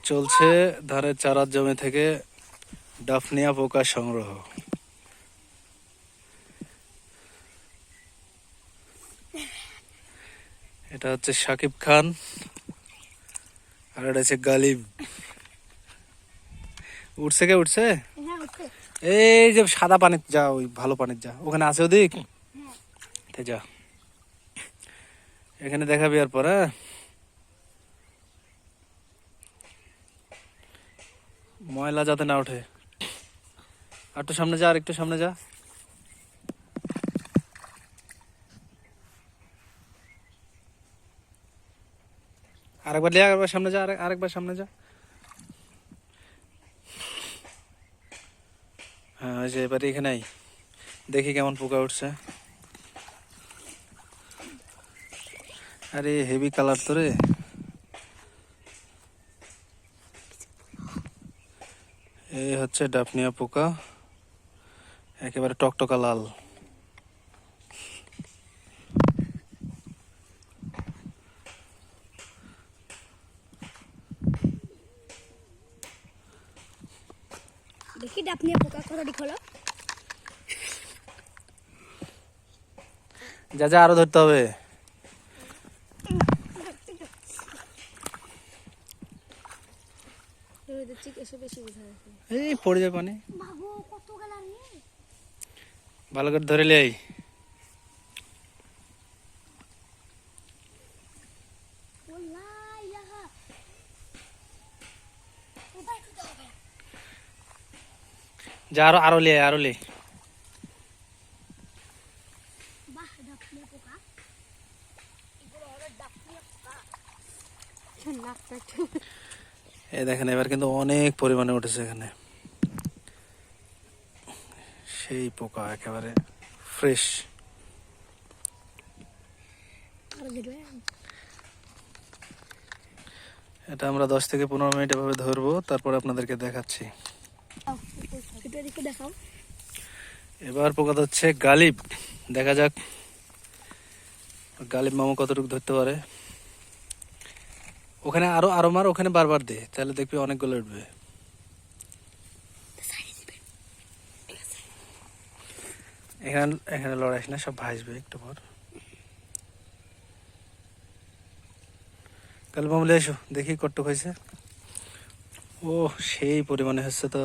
চলছে ধানের চারার জমি থেকে ডাফনিয়া পোকা সংগ্রহ। এটা হচ্ছে সাকিব খান আর এটা হচ্ছে গালিব। উঠছে কে উঠছে? এই যে সাদা পানির যা, ওই ভালো পানির যা, ওখানে আছে ওদিক যা, এখানে দেখাবি আর পর। হ্যাঁ, ময়লা যাতে না ওঠে। আর একটু সামনে যা, আর একটু সামনে যা। আরেকবার লিয়া, আরেকবার সামনে যা, আরেকবার সামনে যা। হ্যাঁ, ওই যে এবারে এখানে দেখি কেমন পোকা উঠছে। আরে হেভি কালার তো রে। এই হচ্ছে ডাফনিয়া পোকা, একেবারে টকটকা লাল। দেখি ডাফনিয়া পোকা কতটি খোলো। যা যা, আরো ধরতে হবে। এই পড়ে যায় পানি, ভালো করে ধরে লেই। যা, আরো আরো লে, আরো লে। এই দেখেন এবার কিন্তু অনেক পরিমাণে উঠেছে এখানে, সেই পোকা একেবারে ফ্রেশ। এটা আমরা 10 থেকে 15 মিনিট এভাবে ধরবো, তারপর আপনাদেরকে দেখাচ্ছি। এবার পোকা হচ্ছে গালিব, দেখা যাক গালিব মামা কতটুকু ধরতে পারে। ওখানে আরো আরো মার, ওখানে বারবার দে, তাহলে দেখবি অনেকগুলো উঠবে। এখানে এখানে লড়াইস না, সব ভাসবে একটু পর। গালিব মামা এসো, দেখি কটুক হয়েছে। ও সেই পরিমাণে হচ্ছে তো,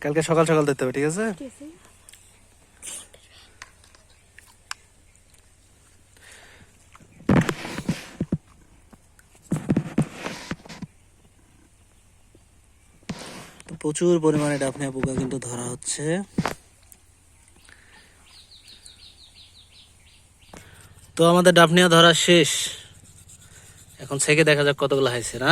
কালকে সকাল সকাল ধরতে হবে, ঠিক আছে? তো প্রচুর পরিমাণে ডাফনিয়া পোকা কিন্তু ধরা হচ্ছে। তো আমাদের ডাফনিয়া ধরা শেষ, এখন ছেঁকে দেখা যাক কতগুলো হয়েছে না।